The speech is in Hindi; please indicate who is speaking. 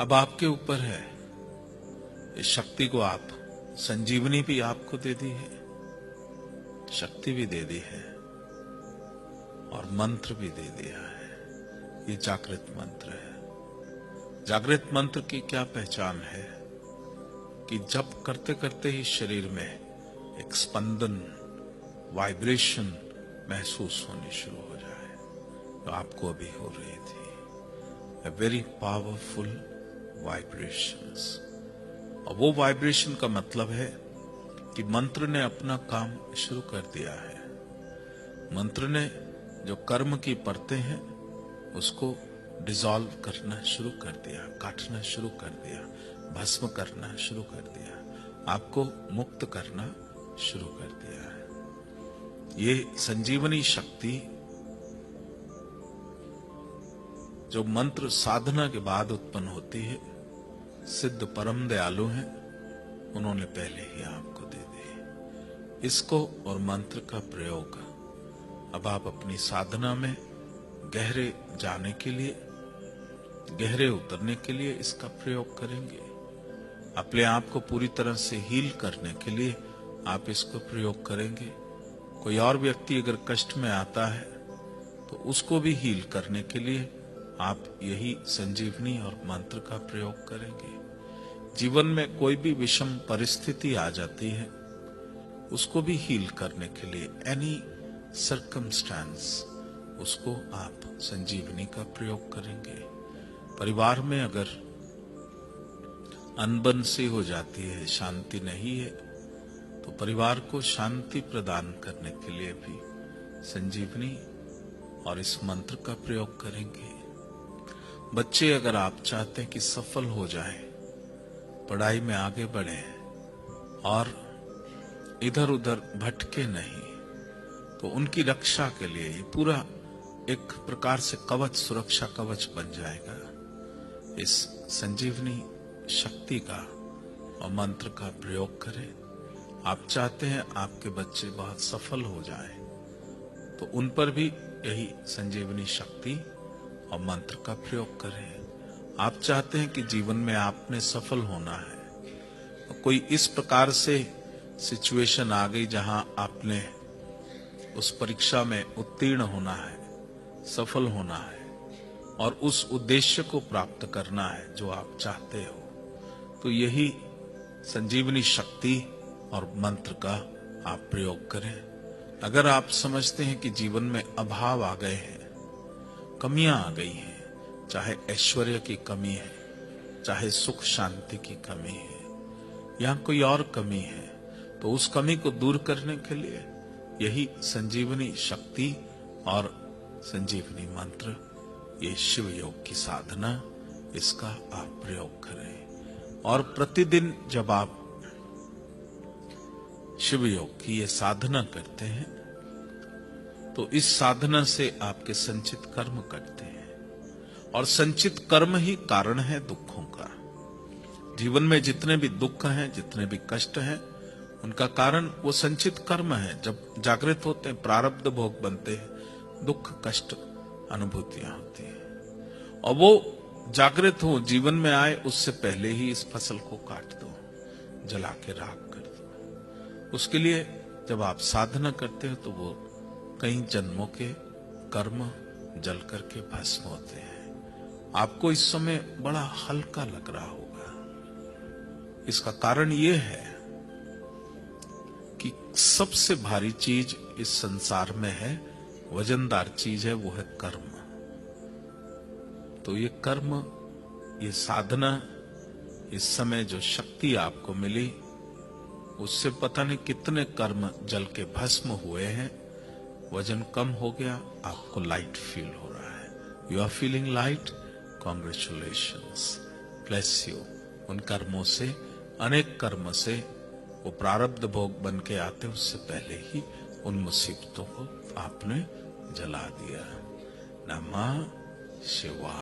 Speaker 1: अब आपके ऊपर है। इस शक्ति को आप, संजीवनी भी आपको दे दी है, शक्ति भी दे दी है और मंत्र भी दे दिया है। ये जागृत मंत्र है। जागृत मंत्र की क्या पहचान है कि जब करते करते ही शरीर में एक स्पंदन, वाइब्रेशन महसूस होनी शुरू हो जाए, तो आपको अभी हो रही थी। A very powerful vibrations। और वो वाइब्रेशन का मतलब है कि मंत्र ने अपना काम शुरू कर दिया है। मंत्र ने जो कर्म की परतें हैं उसको डिसॉल्व करना शुरू कर दिया, काटना शुरू कर दिया, भस्म करना शुरू कर दिया, आपको मुक्त करना शुरू कर दिया है। ये संजीवनी शक्ति जो मंत्र साधना के बाद उत्पन्न होती है, सिद्ध परम दयालु हैं, उन्होंने पहले ही आपको दे दी। इसको और मंत्र का प्रयोग अब आप अपनी साधना में गहरे जाने के लिए, गहरे उतरने के लिए इसका प्रयोग करेंगे। अपने आप को पूरी तरह से हील करने के लिए आप इसको प्रयोग करेंगे। कोई और व्यक्ति अगर कष्ट में आता है तो उसको भी हील करने के लिए आप यही संजीवनी और मंत्र का प्रयोग करेंगे। जीवन में कोई भी विषम परिस्थिति आ जाती है, उसको भी हील करने के लिए एनी सर्कमस्टेंस, उसको आप संजीवनी का प्रयोग करेंगे। परिवार में अगर अनबन सी हो जाती है, शांति नहीं है, तो परिवार को शांति प्रदान करने के लिए भी संजीवनी और इस मंत्र का प्रयोग करेंगे। बच्चे अगर आप चाहते हैं कि सफल हो जाएं, पढ़ाई में आगे बढ़े और इधर उधर भटके नहीं, तो उनकी रक्षा के लिए ये पूरा एक प्रकार से कवच, सुरक्षा कवच बन जाएगा। इस संजीवनी शक्ति का और मंत्र का प्रयोग करें। आप चाहते हैं आपके बच्चे बहुत सफल हो जाएं, तो उन पर भी यही संजीवनी शक्ति और मंत्र का प्रयोग करें। आप चाहते हैं कि जीवन में आपने सफल होना है, तो कोई इस प्रकार से सिचुएशन आ गई जहां आपने उस परीक्षा में उत्तीर्ण होना है, सफल होना है और उस उद्देश्य को प्राप्त करना है जो आप चाहते हो, तो यही संजीवनी शक्ति और मंत्र का आप प्रयोग करें। अगर आप समझते हैं कि जीवन में अभाव आ गए हैं, कमियां आ गई हैं, चाहे ऐश्वर्य की कमी है, चाहे सुख शांति की कमी है, या कोई और कमी है, तो उस कमी को दूर करने के लिए यही संजीवनी शक्ति और संजीवनी मंत्र, ये शिव योग की साधना, इसका आप प्रयोग करें। और प्रतिदिन जब आप शिव योग की ये साधना करते हैं, तो इस साधना से आपके संचित कर्म कटते हैं और संचित कर्म ही कारण है दुखों का। जीवन में जितने भी दुख हैं, जितने भी कष्ट हैं, उनका कारण वो संचित कर्म है। जब जागृत होते हैं, प्रारब्ध भोग बनते हैं, दुख कष्ट अनुभूतियां होती हैं। और वो जागृत हो, जीवन में आए, उससे पहले ही इस फसल को काट दो, जला के राख कर दो। उसके लिए जब आप साधना करते हो तो वो कई जन्मों के कर्म जल करके भस्म होते हैं। आपको इस समय बड़ा हल्का लग रहा होगा। इसका कारण ये है कि सबसे भारी चीज इस संसार में है, वजनदार चीज है, वो है कर्म। तो ये कर्म, ये साधना, इस समय जो शक्ति आपको मिली, उससे पता नहीं कितने कर्म जल के भस्म हुए हैं, वजन कम हो गया, आपको लाइट फील हो रहा है। You are feeling light, congratulations, bless you. उन कर्मों से, अनेक कर्म से वो प्रारब्ध भोग बन के आते, उससे पहले ही उन मुसीबतों को आपने जला दिया। नमः शिवाय।